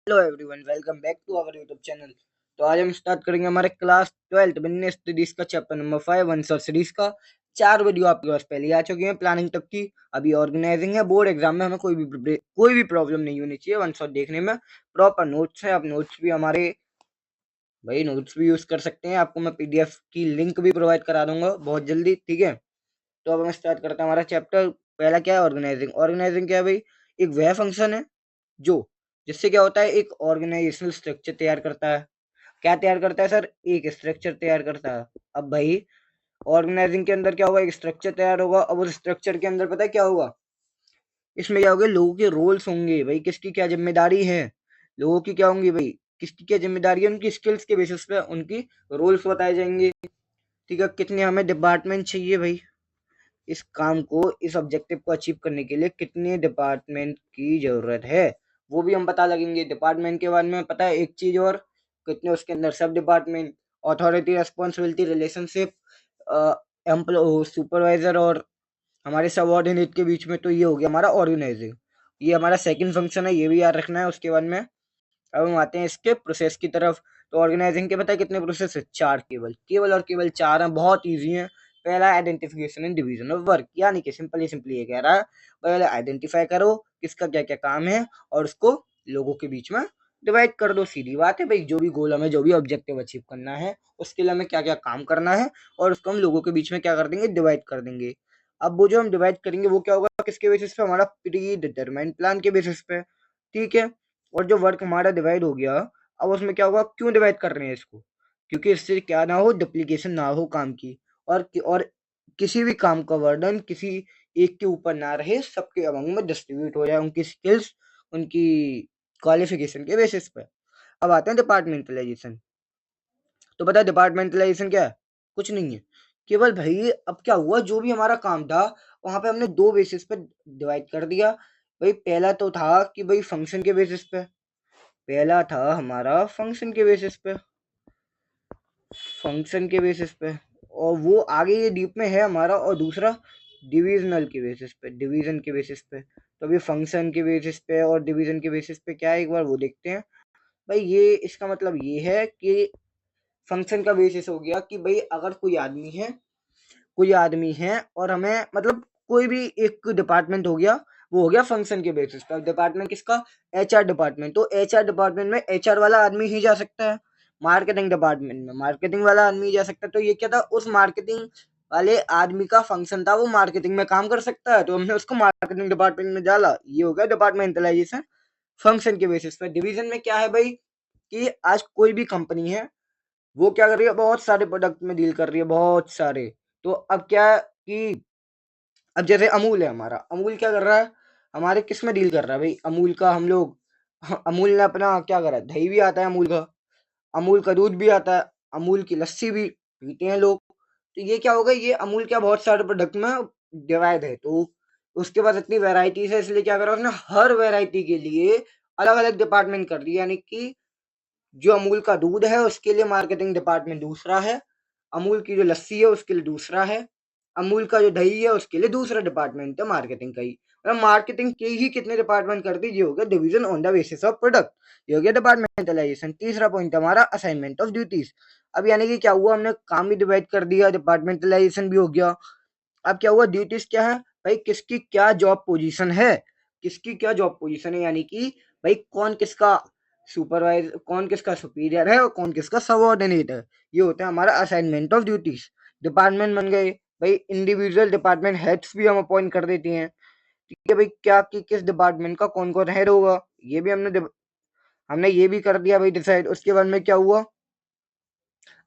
Hello everyone, welcome back to our YouTube channel. तो आज हम स्टार्ट करेंगे हमारे क्लास 12 बिजनेस स्टडीज का चैप्टर नंबर 5 आंसर सीरीज का। 4 वीडियो आपके पास पहले आ चुकी हैं प्लानिंग तक की। अभी ऑर्गेनाइजिंग है। बोर्ड एग्जाम में हमें कोई भी प्रॉब्लम नहीं होनी चाहिए। वन शॉट देखने में प्रॉपर नोट्स है। आप नोट्स भी हमारे भाई नोट्स भी यूज कर सकते हैं। आपको मैं पीडीएफ की लिंक भी प्रोवाइड करा दूंगा बहुत जल्दी, ठीक है। तो अब हम स्टार्ट करते हैं हमारा चैप्टर। पहला क्या है? ऑर्गेनाइजिंग। ऑर्गेनाइजिंग क्या है भाई? एक वह फंक्शन है जो जिससे क्या होता है, एक ऑर्गेनाइजेशनल स्ट्रक्चर तैयार करता है। क्या तैयार करता है सर? एक स्ट्रक्चर तैयार करता है। अब भाई ऑर्गेनाइजिंग के अंदर क्या होगा? एक स्ट्रक्चर तैयार होगा। अब उस स्ट्रक्चर के अंदर पता है क्या होगा? इसमें क्या होगा? लोगों के रोल्स होंगे भाई, किसकी क्या जिम्मेदारी है। लोगों की क्या होंगी भाई, किसकी क्या जिम्मेदारी है, उनकी स्किल्स के बेसिस पे उनकी रोल्स बताए जाएंगे। ठीक है। कितने हमें डिपार्टमेंट चाहिए भाई, इस काम को, इस ऑब्जेक्टिव को अचीव करने के लिए कितने डिपार्टमेंट की जरूरत है, वो भी हम पता लगेंगे। डिपार्टमेंट के बारे में पता है एक चीज और, कितने उसके अंदर सब department, authority, responsibility, relationship, employ, supervisor और हमारे सबऑर्डिनेट के बीच में। तो ये हो गया हमारा ऑर्गेनाइजिंग। ये हमारा सेकंड फंक्शन है, ये भी याद रखना है। उसके बाद में अब हम आते हैं इसके प्रोसेस की तरफ। तो ऑर्गेनाइजिंग के पता है कितने प्रोसेस है? 4। केवल केवल और केवल 4 हैं। बहुत ईजी है। पहला identification and division of work, यानी कि सिंपली सिंपली ये कह रहा है पहले आइडेंटिफाई करो किसका क्या क्या काम है और उसको लोगों के बीच में डिवाइड कर दो। सीधी बात है भाई, जो भी गोल हमें, जो भी ऑब्जेक्टिव अचीव करना है उसके लिए हमें क्या क्या काम करना है और उसको हम लोगों के बीच में क्या कर देंगे? डिवाइड कर देंगे। अब वो जो हम डिवाइड करेंगे वो क्या होगा? किसके बेसिस पे? हमारा प्री डिटरमाइंड प्लान के बेसिस पे, ठीक है। और जो वर्क हमारा डिवाइड हो गया, अब उसमें क्या होगा? क्यों डिवाइड कर रहे हैं इसको? क्योंकि इससे क्या ना हो, डुप्लीकेशन ना हो काम की, और किसी भी काम का वर्डन किसी एक के ऊपर ना रहे, सबके अमंग में डिस्ट्रीब्यूट हो जाए, उनकी स्किल्स, उनकी क्वालिफिकेशन के बेसिस पे। अब आते हैं डिपार्टमेंटलाइजेशन। तो पता है डिपार्टमेंटलाइजेशन क्या है? कुछ नहीं है। केवल भाई अब क्या हुआ, जो भी हमारा काम था वहां पे हमने दो बेसिस पे डिवाइड कर दिया। भाई पहला तो था कि भाई फंक्शन के बेसिस पे, पहला था हमारा फंक्शन के बेसिस पे, फंक्शन के बेसिस पे, और वो आगे ये डीप में है हमारा। और दूसरा डिविजनल के बेसिस पे, डिवीजन के बेसिस पे। तो अभी फंक्शन के बेसिस पे और डिवीजन के बेसिस पे क्या है, एक बार वो देखते हैं। भाई ये इसका मतलब ये है कि फंक्शन का बेसिस हो गया कि भाई अगर कोई आदमी है और हमें मतलब कोई भी एक डिपार्टमेंट हो गया, वो हो गया फंक्शन के बेसिस पर। डिपार्टमेंट किसका? HR department. तो एचआर डिपार्टमेंट में एचआर वाला आदमी ही जा सकता है। मार्केटिंग डिपार्टमेंट में मार्केटिंग वाला आदमी ही जा सकता है। तो ये क्या था? उस मार्केटिंग वाले आदमी का फंक्शन था, वो मार्केटिंग में काम कर सकता है, तो हमने उसको मार्केटिंग डिपार्टमेंट में डाला। ये हो गया डिपार्टमेंटलाइजेशन फंक्शन के बेसिस पर। डिवीजन में क्या है भाई कि आज कोई भी कंपनी है, वो क्या कर रही है? बहुत सारे प्रोडक्ट में डील कर रही है, बहुत सारे। तो अब क्या कि अब जैसे अमूल है हमारा, अमूल क्या कर रहा है? हमारे किस में डील कर रहा है भाई? अमूल का हम लोग अमूल ने अपना क्या करा है? दही भी आता है अमूल का, अमूल का दूध भी आता है, अमूल की लस्सी भी पीते हैं लोग। तो ये क्या होगा? ये अमूल क्या बहुत सारे प्रोडक्ट में डिवाइड है। तो उसके पास इतनी वेराइटीज है, इसलिए क्या करा उसने? हर वेराइटी के लिए अलग अलग डिपार्टमेंट कर दिया। यानी कि जो अमूल का दूध है उसके लिए मार्केटिंग डिपार्टमेंट दूसरा है, अमूल की जो लस्सी है उसके लिए दूसरा है, अमूल का जो दही है उसके लिए दूसरा डिपार्टमेंट है मार्केटिंग का ही। मतलब मार्केटिंग के ही कितने डिपार्टमेंट कर दी? ये हो गया division on the basis of product. ये हो गया डिपार्टमेंटलाइजेशन। तीसरा पॉइंट हमारा असाइनमेंट ऑफ ड्यूटीज। अब यानी कि क्या हुआ? हमने काम भी डिवाइड कर दिया, डिपार्टमेंटलाइजेशन भी हो गया। अब क्या हुआ? ड्यूटीज क्या है भाई? किसकी क्या जॉब पोजीशन है, किसकी क्या जॉब पोजीशन है, यानी कि भाई कौन किसका सुपरवाइजर, कौन किसका सुपीरियर है और कौन किसका सबऑर्डिनेट है। ये होता है हमारा असाइनमेंट ऑफ ड्यूटीज। डिपार्टमेंट बन गए भाई, इंडिविजुअल डिपार्टमेंट हेड्स भी हम अपॉइंट कर देते हैं। ठीक है भाई, क्या कि किस डिपार्टमेंट का कौन कौन हेड होगा, ये भी हमने ये भी कर दिया भाई डिसाइड। उसके बाद में क्या हुआ?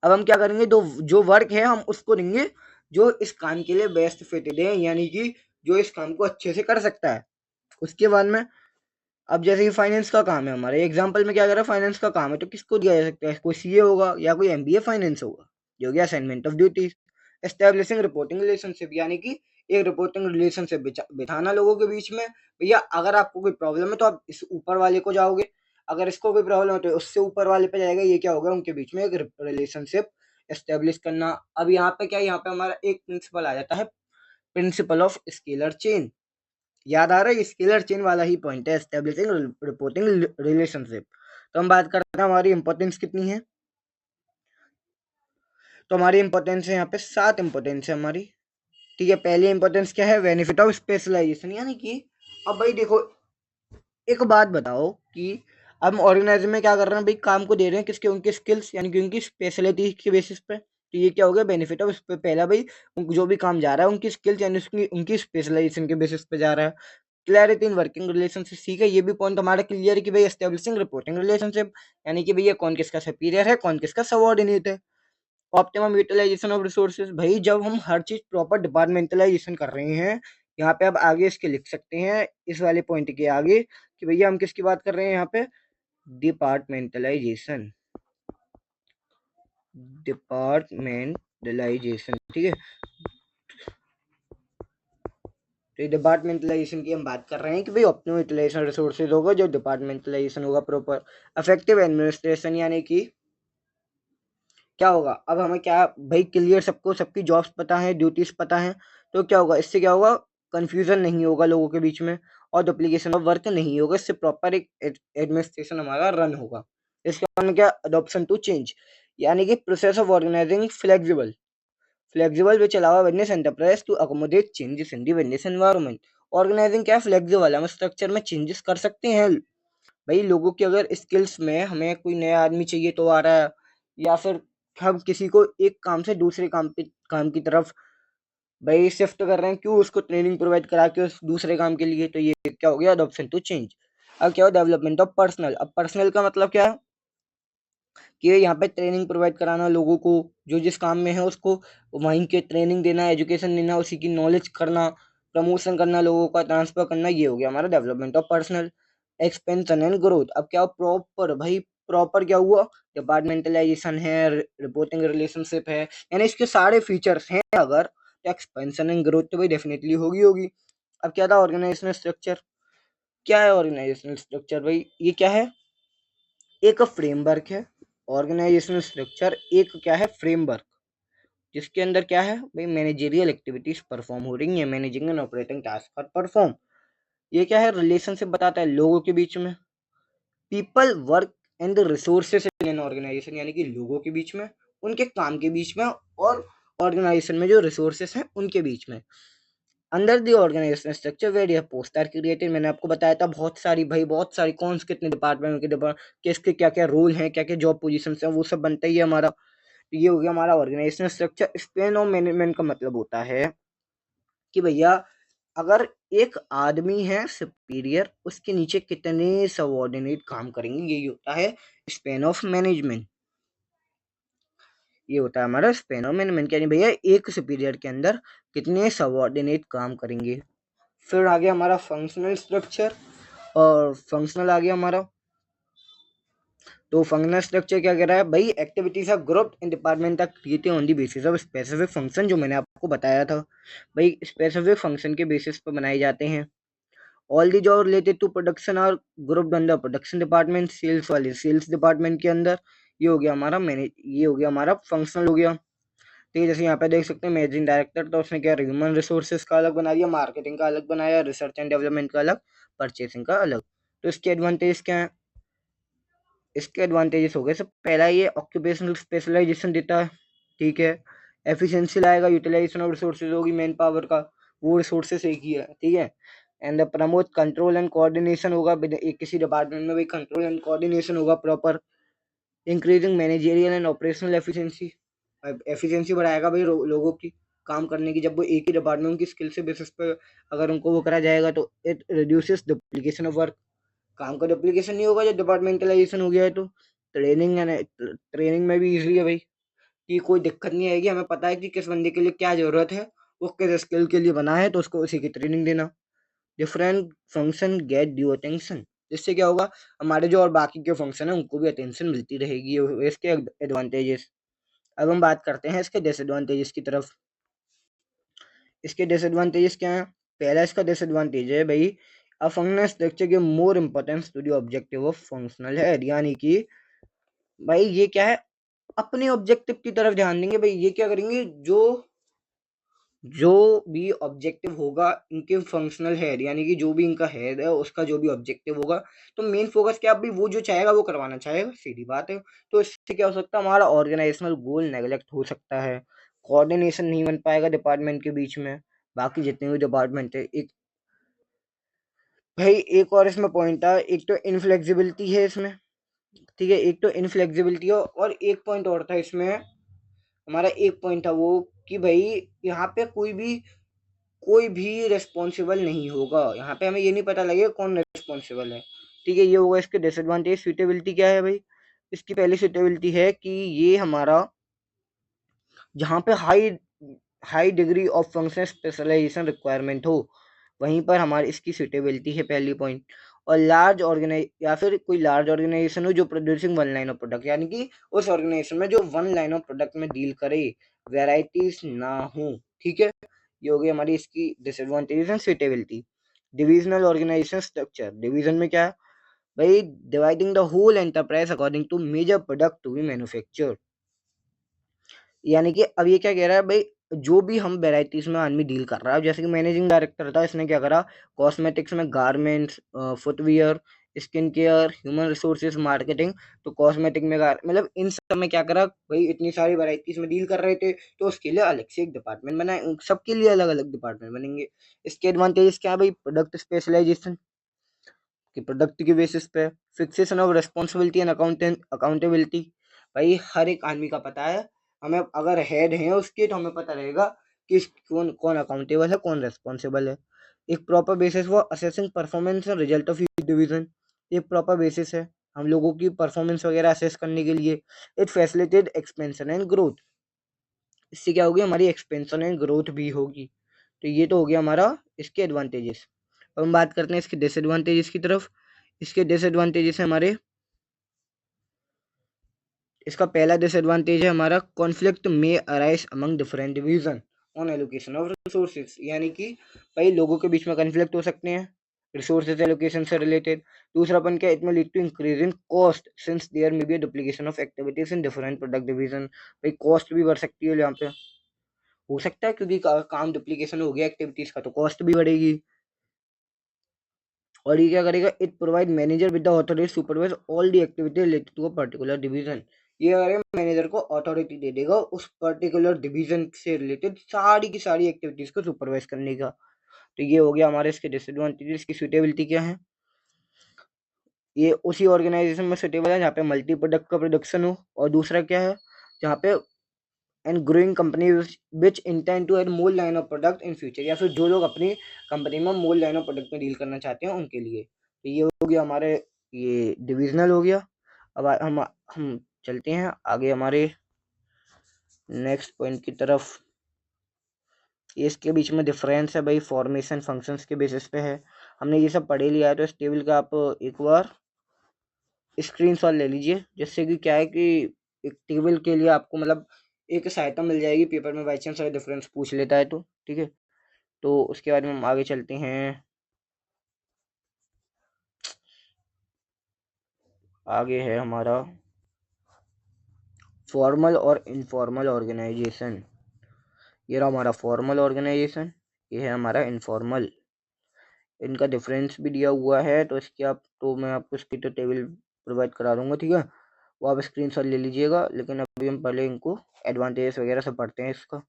अब हम क्या करेंगे? तो जो वर्क है हम उसको देंगे जो इस काम के लिए बेस्ट फिटेड है, यानी कि जो इस काम को अच्छे से कर सकता है। उसके बाद में अब जैसे कि फाइनेंस का काम है हमारे एग्जाम्पल में, क्या कर रहा है? फाइनेंस का काम है, तो किसको दिया जा सकता है? कोई सीए होगा या कोई एमबीए फाइनेंस होगा। ये हो गया assignment of duties. Establishing reporting relationship, यानी कि एक रिपोर्टिंग रिलेशनशिप बिठाना लोगों के बीच में। भैया अगर आपको कोई प्रॉब्लम है तो आप इस ऊपर वाले को जाओगे, अगर इसको कोई प्रॉब्लम है तो उससे ऊपर वाले पे जाएगा। ये क्या होगा? उनके बीच में एक रिलेशनशिप एस्टेब्लिश करना। अब यहाँ पे क्या है? यहाँ पे हमारा एक प्रिंसिपल आ जाता है, प्रिंसिपल ऑफ स्केलर चेन। याद आ रहा है? स्केलर चेन वाला ही पॉइंट है, एस्टेब्लिशिंग रिपोर्टिंग रिलेशनशिप। तो हम बात करते हैं हमारी इंपॉर्टेंस कितनी है। तो हमारी इंपॉर्टेंस है यहाँ पे 7 इंपॉर्टेंस है हमारी। ठीक है, पहली इंपॉर्टेंस क्या है, बेनिफिट ऑफ स्पेशलाइजेशन, यानी कि अब भाई देखो एक बात बताओ कि हम ऑर्गेनाइजर में क्या कर रहे हैं भाई, काम को दे रहे हैं किसके, उनके स्किल्स यानी कि उनकी स्पेशलिटी के बेसिस पे। तो ये क्या हो गया, बेनिफिट ऑफ पहला भाई जो भी काम जा रहा है उनकी स्किल्स यानी उसकी उनकी स्पेशलाइजेशन के बेसिस पे जा रहा है। क्लैरिटी इन वर्किंग रिलेशनशिप, ठीक है, ये भी पॉइंट हमारा क्लियर है कि भाई एस्टेब्लिशिंग रिपोर्टिंग रिलेशनशिप, यानी कि भैया कौन किसका सुपीरियर है कौन किसका सबऑर्डिनेट है। ऑप्टिमम यूटिलाइजेशन ऑफ रिसोर्सेज, भाई जब हम हर चीज प्रॉपर डिपार्टमेंटलाइजेशन कर रहे हैं, यहाँ पे अब आगे इसके लिख सकते हैं इस वाले पॉइंट के आगे कि भैया हम किसकी बात कर रहे हैं यहाँ पे, डिपार्टमेंटलाइजेशन, डिपार्टमेंटलाइजेशन, ठीक है। तो डिपार्टमेंटलाइजेशन की हम बात कर रहे हैं कि भाई ऑप्टिमम यूटिलाइजेशन रिसोर्सेज होगा जो डिपार्टमेंटलाइजेशन होगा प्रॉपर। इफेक्टिव एडमिनिस्ट्रेशन, यानी कि क्या होगा, अब हमें क्या भाई क्लियर सबको सबकी जॉब्स पता है, ड्यूटीज पता है, तो क्या होगा, इससे क्या होगा, कंफ्यूजन नहीं होगा लोगों के बीच में और डुप्लीकेशन ऑफ वर्क नहीं होगा, इससे प्रॉपर एक एडमिनिस्ट्रेशन हमारा रन होगा। इसके बाद क्या, अडॉप्शन टू चेंज, यानी कि process of organising flexible, flexible which allow business enterprise to accommodate changes in the business environment. Organising क्या है, फ्लेक्सिबल, हम स्ट्रक्चर में चेंजेस कर सकते हैं। भाई लोगों की अगर स्किल्स में हमें कोई नया आदमी चाहिए तो आ रहा है, या फिर हम किसी को एक काम से दूसरे काम की तरफ भाई शिफ्ट कर रहे हैं, क्यों, उसको ट्रेनिंग प्रोवाइड करा के उस दूसरे काम के लिए, तो ये क्या हो गया, अडॉप्शन टू चेंज। अब क्या हो, डेवलपमेंट ऑफ पर्सनल, अब पर्सनल का मतलब क्या है कि यहाँ पे ट्रेनिंग प्रोवाइड कराना लोगों को, जो जिस काम में है उसको वहीं के ट्रेनिंग देना, एजुकेशन देना, उसी की नॉलेज करना, प्रमोशन करना, लोगों का ट्रांसफर करना, ये हो गया हमारा development of personal. Expansion and growth, अब क्या प्रॉपर भाई, प्रॉपर क्या हुआ, डिपार्टमेंटलाइजेशन है, रिपोर्टिंग रिलेशनशिप है, यानी इसके सारे फीचर्स हैं अगर, तो एक्सपेंशन एंड ग्रोथ तो भाई डेफिनेटली होगी होगी। अब क्या था, ऑर्गेनाइजेशनल स्ट्रक्चर, क्या है ऑर्गेनाइजेशनल स्ट्रक्चर, भाई ये क्या है, एक फ्रेमवर्क है। ऑर्गेनाइजेशनल स्ट्रक्चर एक क्या है, फ्रेमवर्क, जिसके अंदर क्या है भाई, मैनेजरियल एक्टिविटीज परफॉर्म हो रही है, मैनेजिंग एंड ऑपरेटिंग टास्क पर परफॉर्म। ये क्या है, रिलेशनशिप बताता है लोगों के बीच में, people work and resources in an organisation, यानी कि लोगों के बीच में, उनके काम के बीच में, और ऑर्गेनाइजेशन में जो रिसोर्सेस हैं उनके बीच में। Under the organisation structure where your post are created, मैंने आपको बताया था बहुत सारी भाई, बहुत सारी कौन से कितने डिपार्टमेंट के किसके क्या क्या रोल हैं, क्या क्या जॉब पोजीशन है, वो सब बनता ही है हमारा। तो ये हो गया हमारा organisation structure. Span of management का मतलब होता है कि भैया अगर एक आदमी है सुपीरियर, उसके नीचे कितने सबऑर्डिनेट काम करेंगे, यही होता है स्पेन ऑफ मैनेजमेंट। ये होता है हमारा स्पेन ऑफ मैनेजमेंट, यानी भैया एक सुपीरियर के अंदर कितने सबऑर्डिनेट काम करेंगे। फिर आ गया हमारा फंक्शनल स्ट्रक्चर, और फंक्शनल आ गया हमारा, तो फंक्शनल स्ट्रक्चर क्या कह रहा है भाई, activities of group in department are created on the basis of specific function, जो मैंने आपको बताया था भाई, स्पेसिफिक फंक्शन के बेसिस पर बनाए जाते हैं। All the job related to production और group under production department, sales वाले सेल्स डिपार्टमेंट के अंदर। ये हो गया हमारा मैनेज, ये हो गया हमारा फंक्शनल हो गया। तो ये जैसे यहाँ पे देख सकते हैं मैनेजिंग डायरेक्टर, तो उसने क्या ह्यूमन रिसोर्सेज का अलग बना दिया, मार्केटिंग का अलग बनाया, रिसर्च एंड डेवलपमेंट का अलग, परचेसिंग का अलग। तो इसके एडवांटेज क्या है, इसके एडवांटेजेस हो गए, सब पहला ये ऑक्यूपेशनल स्पेशलाइजेशन देता है, ठीक है, एफिशिएंसी लाएगा, यूटिलाइजेशन ऑफ रिसोर्सेज होगी, मैन पावर का वो रिसोर्सेज एक ही है, ठीक है। And promote control and coordination होगा, एक किसी डिपार्टमेंट में भी कंट्रोल एंड कोऑर्डिनेशन होगा proper. Increasing managerial and operational efficiency, efficiency बढ़ाएगा भाई लोगों की काम करने की, जब वो एक ही डिपार्टमेंट की स्किल से बेसिस पे अगर उनको वो करा जाएगा, तो it reduces duplication of work, काम का डुप्लीकेशन नहीं होगा जब डिपार्टमेंटलाइजेशन हो गया है। तो ट्रेनिंग में भी इजली है भाई, कि कोई दिक्कत नहीं आएगी, हमें पता है कि किस बंदे के लिए क्या जरूरत है, वो किस स्किल के लिए बना है, तो उसको उसी की ट्रेनिंग देना। Different function get due attention, इससे क्या होगा, हमारे जो और बाकी के फंक्शन है उनको भी अटेंशन मिलती रहेगी, इसके एडवांटेजेस। अब हम बात करते हैं इसके डिसएडवांटेजेस की तरफ। इसके डिसएडवांटेजेस क्या है, पहला इसका डिसएडवांटेज है भाई, अ फंक्शनल स्ट्रक्चर के more importance to the objective of functional है, यानी कि भाई ये क्या है, अपने ऑब्जेक्टिव की तरफ ध्यान देंगे भाई, ये क्या करेंगे, जो जो भी ऑब्जेक्टिव होगा इनके फंक्शनल हेड, यानी कि जो भी इनका हेड है उसका जो भी ऑब्जेक्टिव होगा, तो मेन फोकस क्या, अभी वो जो चाहेगा वो करवाना चाहेगा, सीधी बात है। तो इससे क्या हो सकता है, हमारा ऑर्गेनाइजेशनल गोल नेगलेक्ट हो सकता है, कोऑर्डिनेशन नहीं बन पाएगा डिपार्टमेंट के बीच में, बाकी जितने भी डिपार्टमेंट है। एक भाई एक और इसमें पॉइंट था, एक तो इनफ्लेक्सिबिलिटी है इसमें, ठीक है, एक तो इनफ्लेक्सिबिलिटी है, और एक पॉइंट और था इसमें, हमारा एक पॉइंट था वो, कि भाई यहाँ पे कोई भी रेस्पॉन्सिबल नहीं होगा, यहाँ पे हमें ये नहीं पता लगेगा कौन रेस्पॉन्सिबल है, ठीक है, ये होगा इसके डिसएडवांटेज। सूटेबिलिटी क्या है भाई, इसकी पहली सूटेबिलिटी है कि ये हमारा जहाँ पे high high degree of function specialisation requirement हो, वहीं पर हमारी इसकी सूटेबिलिटी है, पहली पॉइंट। और लार्ज ऑर्गेनाइज या फिर कोई लार्ज ऑर्गेनाइजेशन हो जो producing one line of product, यानी कि उस ऑर्गेनाइजेशन में जो वन लाइन ऑफ प्रोडक्ट में डील करे, वेराइटीज ना हो, ठीक है। ये हो गई हमारी इसकी disadvantages and suitability. Divisional organisation structure, division में क्या है भाई, dividing the whole enterprise according to major product to be manufactured, यानी कि अब ये क्या कह रहा है भाई, जो भी हम वेराइटीज में आदमी डील कर रहा है, जैसे कि मैनेजिंग डायरेक्टर था, इसने क्या करा, कॉस्मेटिक्स में garments, footwear, skin care, human resources, marketing, तो कॉस्मेटिक में मतलब इन सब में क्या करा भाई, इतनी सारी वैरायटीज में डील कर रहे थे, तो उसके लिए अलग से एक डिपार्टमेंट बनाए, सबके लिए अलग अलग डिपार्टमेंट बनेंगे। इसके एडवांटेजेस क्या है भाई, प्रोडक्ट स्पेशलाइजेशन, कि प्रोडक्ट की बेसिस पे fixation of responsibility and accountability, भाई हर एक आदमी का पता है, हमें अगर हेड है उसके तो हमें पता रहेगा कि कौन कौन अकाउंटेबल है, कौन रिस्पॉन्सिबल है। एक proper basis for assessing performance and result of division, एक प्रॉपर बेसिस है हम लोगों की परफॉर्मेंस वगैरह असेस करने के लिए। It facilitate expansion and growth, इससे क्या होगी, हमारी एक्सपेंशन एंड ग्रोथ भी होगी। तो ये तो हो गया हमारा इसके एडवांटेजेस। अब हम बात करते हैं इसके डिसएडवांटेजेस की तरफ। इसके डिसएडवांटेजेस है हमारे, इसका पहला डिसएडवांटेज है हमारा, कॉन्फ्लिक्ट में arise among different division on allocation of resources, यानी कि भाई लोगों के बीच में कॉन्फ्लिक्ट हो सकते हैं रिसोर्सेज एलोकेशन से रिलेटेड। दूसरा पॉइंट क्या, it may lead to increase in cost since there may be duplication of activities in different product division, भाई कॉस्ट भी बढ़ सकती है यहाँ पे, हो सकता है क्योंकि काम डुप्लीकेशन हो गया एक्टिविटीज का, तो कॉस्ट भी बढ़ेगी। और ये क्या करेगा, it provide manager with the authority supervise all the activity related to a particular division, ये करेगा मैनेजर को अथॉरिटी दे देगा उस पर्टिकुलर डिवीजन से रिलेटेड सारी की सारी एक्टिविटीज को सुपरवाइज करने का। तो ये हो गया हमारे इसके डिसएडवांटेजेस की सूटेबिलिटी क्या है, ये उसी ऑर्गेनाइजेशन में सुटेबल है जहाँ पे मल्टी प्रोडक्ट का प्रोडक्शन हो, और दूसरा क्या है, जहाँ पे and growing company which intend to add more line of product in future, या फिर जो लोग अपनी कंपनी में मोर लाइन ऑफ प्रोडक्ट में डील करना चाहते हैं उनके लिए। तो ये हो गया हमारे, ये डिविजनल हो गया। अब हम चलते हैं आगे हमारे नेक्स्ट पॉइंट की तरफ। ये इसके बीच में डिफरेंस है भाई, फॉर्मेशन फंक्शंस के बेसिस पे है, हमने ये सब पढ़े लिया है। तो इस टेबल का आप एक बार स्क्रीनशॉट ले लीजिए, जिससे कि क्या है कि एक टेबल के लिए आपको मतलब एक सहायता मिल जाएगी पेपर में, बाई चांस अगर डिफरेंस पूछ लेता है तो, ठीक है। तो उसके बाद में हम आगे चलते हैं, आगे है हमारा फॉर्मल और इनफॉर्मल ऑर्गेनाइजेशन। ये रहा हमारा फॉर्मल ऑर्गेनाइजेशन, ये है हमारा इनफॉर्मल, इनका डिफरेंस भी दिया हुआ है, तो इसकी आप तो मैं आपको इसकी तो टेबल प्रोवाइड करा दूंगा, ठीक है, वो आप स्क्रीनशॉट ले लीजिएगा। लेकिन अभी हम पहले इनको एडवांटेज वगैरह सब पढ़ते हैं इसका।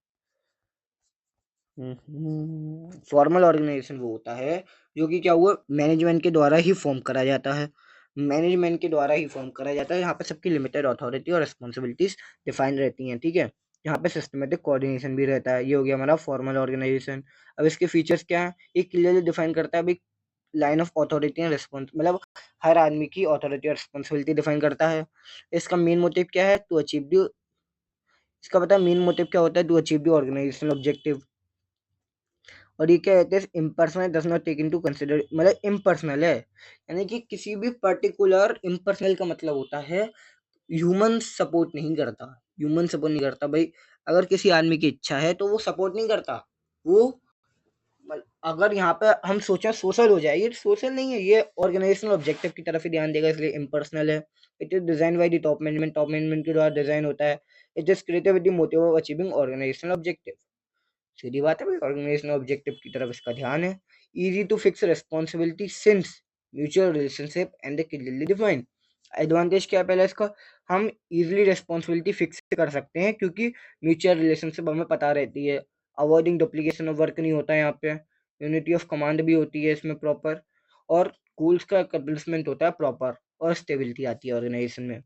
फॉर्मल ऑर्गेनाइजेशन वो होता है जो कि क्या हुआ, मैनेजमेंट के द्वारा ही फॉर्म करा जाता है, मैनेजमेंट के द्वारा ही फॉर्म करा जाता है, यहाँ पे सबकी लिमिटेड अथॉरिटी और रिस्पॉन्सिबिलिटीज डिफाइन रहती हैं, ठीक है। यहाँ पे सिस्टमेटिक कोऑर्डिनेशन भी रहता है। ये हो गया हमारा फॉर्मल ऑर्गेनाइजेशन। अब इसके फीचर्स क्या है, ये क्लियरली डिफाइन करता है भाई line of authority and response, मतलब हर आदमी की अथॉरिटी और रिस्पॉन्सिबिलिटी डिफाइन करता है। इसका मेन मोटिव क्या है, टू अचीव द, इसका पता है मेन मोटिव क्या होता है, to achieve the organisational objective. और ये क्या कहते हैं, impersonal does not take into consider, मतलब इम्पर्सनल है, यानी कि किसी भी पर्टिकुलर, इम्पर्सनल का मतलब होता है ह्यूमन सपोर्ट नहीं करता, ह्यूमन सपोर्ट नहीं करता भाई। अगर किसी आदमी की इच्छा है तो वो सपोर्ट नहीं करता, वो अगर यहाँ पे हम सोचें सोशल हो जाए, ये सोशल नहीं है, ये ऑर्गेनाइजेशनल ऑब्जेक्टिव की तरफ ही ध्यान देगा, इसलिए इम्पर्सनल है। It is design by the top management, top management के द्वारा डिजाइन होता है। It is created with the motive of achieving organisational objective. सीधी बात है भाई, ऑर्गेनाइजेशनल ऑब्जेक्टिव की तरफ इसका ध्यान है। Easy to fix responsibility since mutual relationship and the clearly defined. Advantage क्या है पहले इसका, हम इजीली रिस्पॉन्सिबिलिटी फिक्स कर सकते हैं क्योंकि म्यूचुअल रिलेशनशिप हमें पता रहती है। अवॉइडिंग डुप्लीकेशन ऑफ वर्क नहीं होता है यहाँ पे। यूनिटी ऑफ कमांड भी होती है इसमें प्रॉपर, और गोल्स का अकम्प्लिशमेंट होता है प्रॉपर, और स्टेबिलिटी आती है ऑर्गेनाइजेशन में।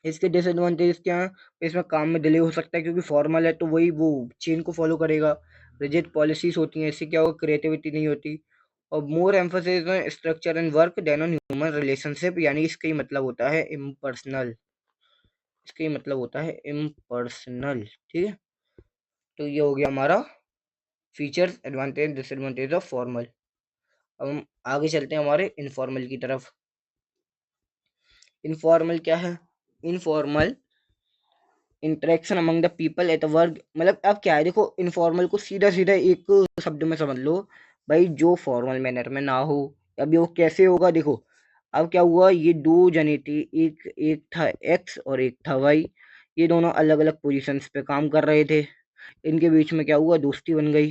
इसके डिसएडवांटेज क्या है, इसमें काम में डिले हो सकता है क्योंकि फॉर्मल है तो वही वो चेन को फॉलो करेगा। रिजिड पॉलिसीज होती हैं, इससे क्या होगा, क्रिएटिविटी नहीं होती। और more emphasis on structure and work than on human relationship, यानी इसका ही मतलब होता है इम्पर्सनल। इसका ही मतलब होता है इम्पर्सनल। ठीक है, तो ये हो गया हमारा features, advantage, disadvantage of formal. अब हम आगे चलते हैं हमारे इनफॉर्मल की तरफ। इनफॉर्मल क्या है? Informal interaction among the people at work. मतलब अब क्या है, देखो इनफॉर्मल को सीधा सीधा एक शब्द में समझ लो भाई, जो फॉर्मल मैनर में ना हो। अभी वो कैसे होगा, देखो अब क्या हुआ, ये दो जने थे, एक एक था एक्स और एक था वाई। ये दोनों अलग अलग पोजीशंस पे काम कर रहे थे, इनके बीच में क्या हुआ, दोस्ती बन गई।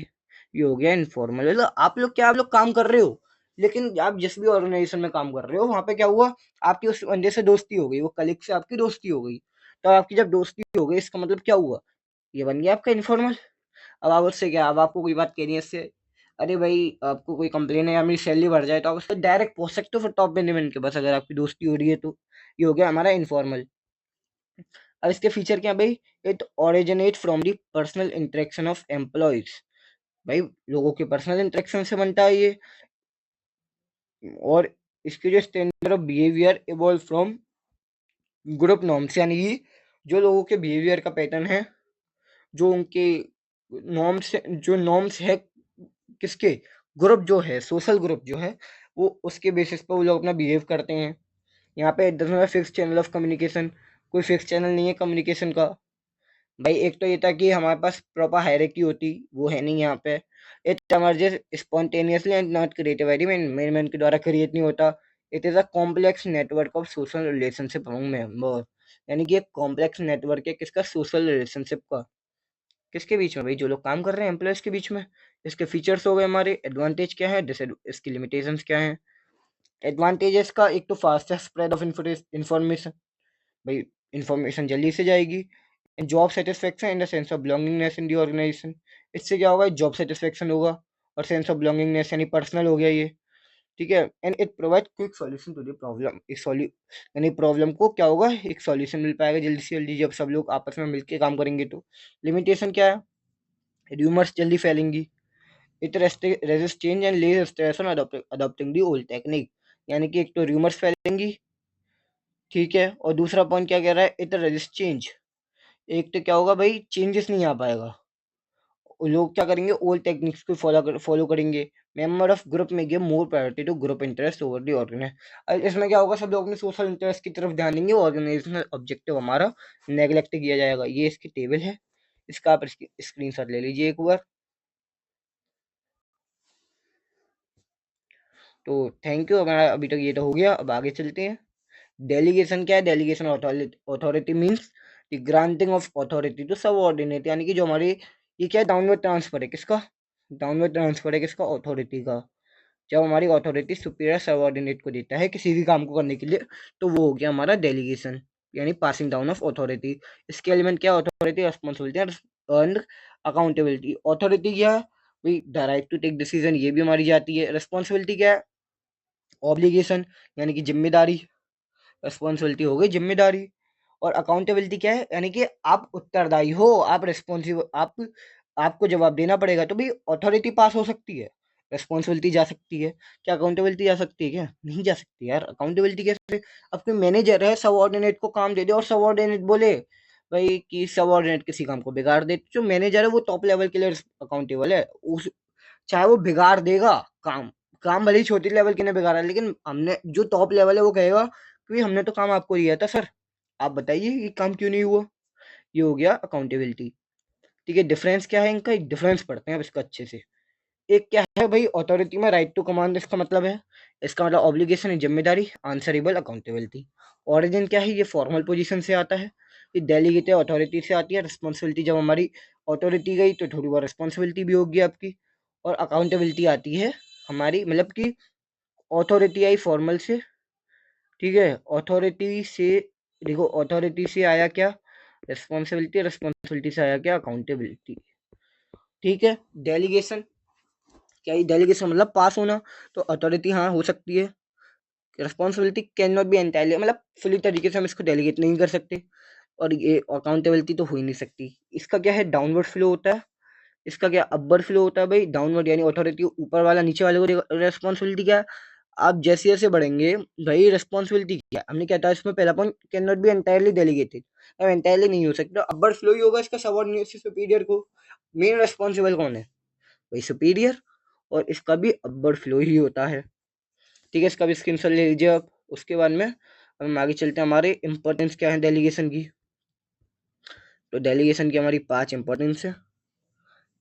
ये हो गया इनफॉर्मल। मतलब आप लोग काम कर रहे हो, लेकिन आप जिस भी ऑर्गेनाइजेशन में काम कर रहे हो वहां पे क्या हुआ, आपकी उस बंदे से दोस्ती हो गई, वो कलीग से आपकी दोस्ती हो गई। तो आपकी जब दोस्ती हो गई, इसका मतलब क्या हुआ, ये बन गया आपका इनफॉर्मल। अब आप उससे क्या, अब आपको कोई बात कहनी है इससे, अरे भाई आपको कोई कंप्लेन है या मेरी सैलरी बढ़ जाए, तो आप उससे डायरेक्ट पहुंच सकते हो फिर टॉप मैनेजमेंट के पास, अगर आपकी दोस्ती हो रही है तो। ये हो गया हमारा इनफॉर्मल। अब इसके फीचर क्या है भाई, it originate from the personal interaction of employees. भाई लोगों के पर्सनल इंटरेक्शन से बनता है ये। और इसके जो standard of behaviour evolve from group norms, यानी कि जो लोगों के बिहेवियर का पैटर्न है, जो उनके नॉर्म्स, जो नॉर्म्स है किसके, ग्रुप जो है, सोशल ग्रुप जो है, वो उसके बेसिस पर वो लोग अपना बिहेव करते हैं। यहाँ पे फिक्स चैनल ऑफ कम्युनिकेशन, कोई फिक्स चैनल नहीं है कम्युनिकेशन का। भाई एक तो ये था कि हमारे पास प्रॉपर हायरार्की होती, वो है नहीं यहाँ पे। It emerges spontaneously and not creativity, management के द्वारा क्रिएट नहीं होता। It is a complex network of social relationship among member, यानी कि एक कॉम्प्लेक्स नेटवर्क है किसका, सोशल रिलेशनशिप का। किसके बीच में भाई, जो लोग काम कर रहे हैं एम्प्लॉयज के बीच में। इसके फीचर्स हो गए हमारे, एडवांटेज क्या है, इसकी लिमिटेशंस क्या है। एडवांटेजेस का, एक तो फास्टेस्ट स्प्रेड ऑफ इंफॉर्मेशन, भाई इंफॉर्मेशन जल्दी से जाएगी। Job satisfaction in the sense of belongingness in the organisation, इससे क्या होगा, जॉब सेटिस्फेक्शन होगा, और सेंस ऑफ बिलोंगिंगनेस यानी पर्सनल हो गया ये। ठीक है, and it provide quick solution to the problem, यानी प्रॉब्लम को क्या होगा, एक सॉल्यूशन मिल पाएगा जल्दी से जल्दी, जब सब लोग आपस में मिलकर काम करेंगे तो। लिमिटेशन क्या है, र्यूमर्स जल्दी फैलेंगी। It resist change and lays stress on adopting the old technique, यानी कि एक तो र्यूमर्स फैलेंगी, ठीक है, और दूसरा पॉइंट क्या कह रहा है, इट रेजिस्ट चेंज। एक तो क्या होगा भाई, चेंजेस नहीं आ पाएगा, लोग क्या करेंगे, ओल्ड टेक्निक्स को फॉलो करेंगे। Member of group may give more priority to group interest over the organise. इसमें क्या होगा, सब लोग अपने सोशल इंटरेस्ट की तरफ ध्यान देंगे, ऑर्गेनाइजेशनल ऑब्जेक्टिव हमारा नेग्लेक्ट किया जाएगा। ये इसकी टेबल है, इसका आप स्क्रीनशॉट ले लीजिए एक बार। तो थैंक यू, हमारा अभी तक ये तो हो गया, अब आगे चलते हैं। डेलीगेशन क्या है, delegation authority means the granting of authority to subordinate, यानी कि जो हमारी, ये क्या है, डाउनवर्ड ट्रांसफर है किसका, डाउनवर्ड ट्रांसफर है किसका, अथॉरिटी का। जब हमारी अथॉरिटी सुपीरियर सबऑर्डिनेट को देता है किसी भी काम को करने के लिए, तो वो हो गया हमारा डेलीगेशन, यानी पासिंग डाउन ऑफ अथॉरिटी। इसके एलिमेंट क्या, authority, responsibility and accountability. Authority क्या है भाई, the right to take decision, ये भी हमारी जाती है। रिस्पॉन्सिबिलिटी क्या है, ऑब्लिगेशन, यानी कि जिम्मेदारी। रिस्पॉन्सिबिलिटी हो गई जिम्मेदारी। और अकाउंटेबिलिटी क्या है, यानी कि आप उत्तरदायी हो, आप रिस्पॉन्सिबल, आपको जवाब देना पड़ेगा। तो भाई अथॉरिटी पास हो सकती है, रिस्पॉन्सिबिलिटी जा सकती है, क्या अकाउंटेबिलिटी जा सकती है, क्या नहीं जा सकती यार। अकाउंटेबिलिटी कैसे, अब कोई मैनेजर है, सबऑर्डिनेट को काम दे दे और सबऑर्डिनेट बोले भाई कि सबऑर्डिनेट किसी काम को बिगाड़ दे, तो जो मैनेजर है वो टॉप लेवल के लिए अकाउंटेबल है। उस चाहे वो बिगाड़ देगा काम, काम भले ही छोटी लेवल के ने बिगाड़ा, लेकिन हमने जो टॉप लेवल है वो कहेगा कि हमने तो काम आपको दिया था सर, आप बताइए ये काम क्यों नहीं हुआ। ये हो गया अकाउंटेबिलिटी। ठीक है, डिफरेंस क्या है इनका, एक डिफरेंस पढ़ते हैं अब इसका अच्छे से। एक क्या है भाई, अथॉरिटी में राइट टू कमांड, इसका मतलब है, इसका मतलब ऑब्लिगेशन है जिम्मेदारी, आंसरेबल अकाउंटेबिलिटी। ऑरिजिन क्या है, ये फॉर्मल पोजीशन से आता है, ये डेलीगेटेड अथॉरिटी से आती है। रिस्पॉन्सिबिलिटी जब हमारी अथॉरिटी गई तो थोड़ी बहुत रिस्पॉन्सिबिलिटी भी होगी आपकी, और अकाउंटेबिलिटी आती है हमारी, मतलब कि अथॉरिटी आई फॉर्मल से, ठीक है। अथॉरिटी से देखो, अथॉरिटी से आया क्या, रिस्पॉन्सिबिलिटी, रिस्पॉन्सिबिलिटी से आया क्या, अकाउंटेबिलिटी, ठीक है। डेलीगेशन, क्या ये डेलीगेशन मतलब पास होना, तो अथॉरिटी हाँ हो सकती है। Responsibility can not be entirely, मतलब फुली तरीके से हम इसको डेलीगेट नहीं कर सकते, और ये अकाउंटेबिलिटी तो हो ही नहीं सकती। इसका क्या है, डाउनवर्ड फ्लो होता है। इसका क्या, अपर फ्लो होता है भाई, डाउनवर्ड यानी अथॉरिटी ऊपर वाला नीचे वाले को, रिस्पॉन्सिबिलिटी क्या है, आप जैसे जैसे बढ़ेंगे भाई, रिस्पॉन्सिबिलिटी क्या है, हमने क्या था इसमें पहला point, can not be entirely delegated, अब एंटायरली नहीं हो सकता, अपर फ्लो ही होगा इसका सबऑर्डिनेट से सुपीरियर को। मेन रिस्पॉन्सिबल कौन है, भाई सुपीरियर, और इसका भी अपर फ्लो ही होता है, ठीक है। इसका भी स्क्रीनशॉट ले लीजिए आप। उसके बाद में हम आगे चलते हैं, हमारे इंपॉर्टेंस क्या है डेलीगेशन की। तो डेलीगेशन की हमारी 5 इंपॉर्टेंस है।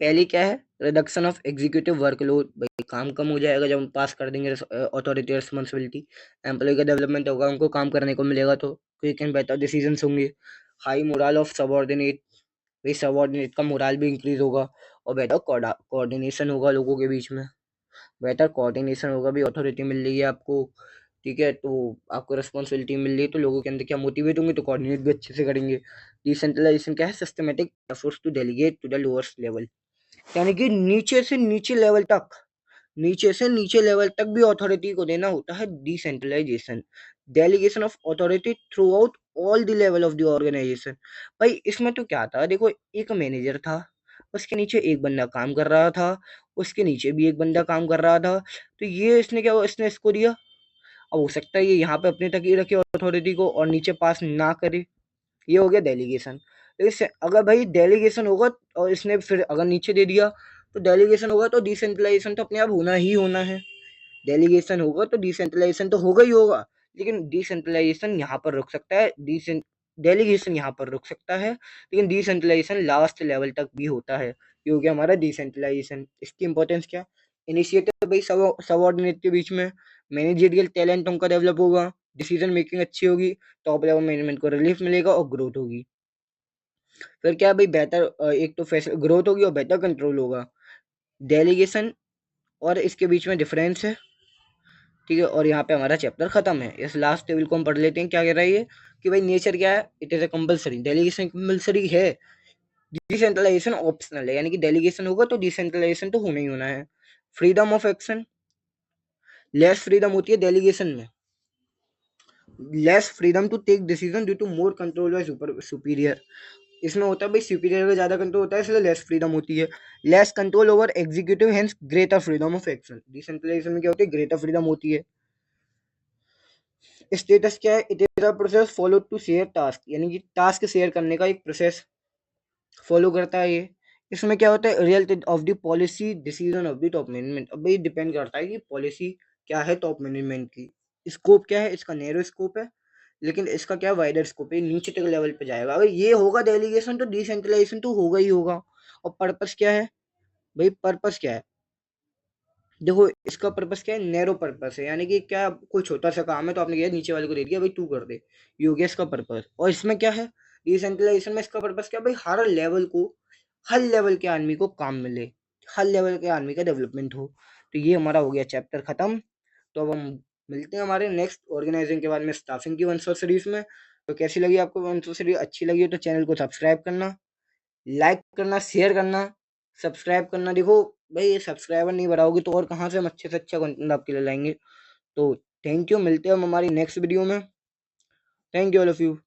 पहली क्या है, रिडक्शन ऑफ एग्जीक्यूटिव वर्कलोड, भाई काम कम हो जाएगा जब हम पास कर देंगे अथॉरिटी रिस्पॉन्सिबिलिटी, एम्प्लॉय का डेवलपमेंट होगा, उनको काम करने को मिलेगा, तो क्विक एंड बेटर डिसीजंस होंगे। हाई मोरल ऑफ सबऑर्डिनेट, भाई सबऑर्डिनेट का मोरल भी इंक्रीज होगा, और बेटर कोऑर्डिनेशन होगा लोगों के बीच में, बेटर कोऑर्डिनेशन होगा, भी अथॉरिटी मिल रही है आपको, ठीक है, तो आपको रिस्पॉन्सिबिलिटी मिल रही है, तो लोगों के अंदर क्या मोटिवेट होंगे, तो कोऑर्डिनेट भी अच्छे से करेंगे। डिसेंट्रलाइजेशन क्या है, systematic efforts to delegate to the lowers level, यानी कि नीचे से नीचे लेवल तक, नीचे से नीचे लेवल तक भी अथॉरिटी को देना होता है decentralisation. Delegation of authority throughout all the level of the organisation, भाई इसमें तो क्या था, देखो एक मैनेजर था, उसके नीचे एक बंदा काम कर रहा था, उसके नीचे भी एक बंदा काम कर रहा था, तो ये इसने क्या, इसने इसको दिया। अब हो सकता है ये यहाँ पे अपने तक ही रखे अथॉरिटी को, और नीचे पास ना करे, ये हो गया डेलीगेशन। लेकिन अगर भाई डेलीगेशन होगा और इसने फिर अगर नीचे दे दिया, तो डेलीगेशन होगा तो डिसेंट्रलाइजेशन तो अपने आप होना ही होना है। डेलीगेशन होगा तो डिसेंट्रलाइजेशन तो होगा ही होगा, लेकिन डिसेंट्रलाइजेशन यहाँ पर रुक सकता है, डेलीगेशन यहाँ पर रुक सकता है, लेकिन डिसेंट्रलाइजेशन लास्ट लेवल तक भी होता है। ये हो गया हमारा डिसेंट्रलाइजेशन। इसकी इंपॉर्टेंस क्या, इनिशिएटिव भाई सबऑर्डिनेट के बीच में, मैनेजरियल टैलेंट उनका डेवलप होगा, डिसीजन मेकिंग अच्छी होगी, टॉप लेवल मैनेजमेंट को रिलीफ मिलेगा और ग्रोथ होगी। फिर क्या भाई, बेटर एक तो ग्रोथ होगी और बेटर कंट्रोल होगा। डेलीगेशन और इसके बीच में डिफरेंस है, ठीक है। और यहाँ पे हमारा चैप्टर खत्म है। इस लास्ट टेबल को हम पढ़ लेते हैं, क्या कह रहा है ये, कि भाई नेचर क्या है, it is a compulsory, delegation compulsory है, डिसेंट्रलाइजेशन ऑप्शनल है, यानी कि डेलीगेशन होगा तो डिसेंट्रलाइजेशन तो होना ही होना है। Freedom of action, less freedom होती है डेलीगेशन में, less freedom to take decision due to more control by superior. इसमें होता है भाई सुपीरियर का ज्यादा कंट्रोल होता है, इसलिए लेस फ्रीडम होती है। Less control over executive, hence greater freedom of action. Decentralisation में क्या होती है, ग्रेटर फ्रीडम होती है। स्टेटस क्या है, it is a process follow to share task, यानी कि टास्क शेयर करने का एक प्रोसेस फॉलो करता है ये। इसमें क्या होता है, result of the policy decision of the top management. अब ये डिपेंड करता है कि पॉलिसी क्या है टॉप मैनेजमेंट की, स्कोप क्या है, इसका नैरो स्कोप है, लेकिन इसका क्या वाइडर स्कोप है, नीचे तक लेवल पे जाएगा। अगर ये होगा डेलीगेशन तो डिसेंट्रलाइजेशन तो होगा ही होगा। और पर्पस क्या है, भाई पर्पस क्या है, देखो इसका पर्पस क्या है, नैरो पर्पस है, यानी कि क्या कोई छोटा सा काम है तो आपने क्या नीचे वाले को दे दिया भाई तू कर दे, ये हो गया इसका पर्पस। और इसमें क्या है, डिसेंट्रलाइजेशन में इसका पर्पस क्या है, भाई हर लेवल को, हर लेवल के आदमी को काम मिले, हर लेवल के आदमी का डेवलपमेंट हो। तो ये हमारा हो गया चैप्टर खत्म। तो अब हम मिलते हैं हमारे नेक्स्ट ऑर्गेनाइजिंग के बाद में स्टाफिंग की 100 सीरीज में। तो कैसी लगी आपको 100 सीरीज, अच्छी लगी हो तो चैनल को सब्सक्राइब करना, लाइक करना, शेयर करना, सब्सक्राइब करना। देखो भाई ये सब्सक्राइबर नहीं बढ़ाओगे तो और कहाँ से हम अच्छे से अच्छा कंटेंट आपके लिए लाएंगे। तो थैंक यू, मिलते हैं हम हमारी नेक्स्ट वीडियो में। Thank you all of you.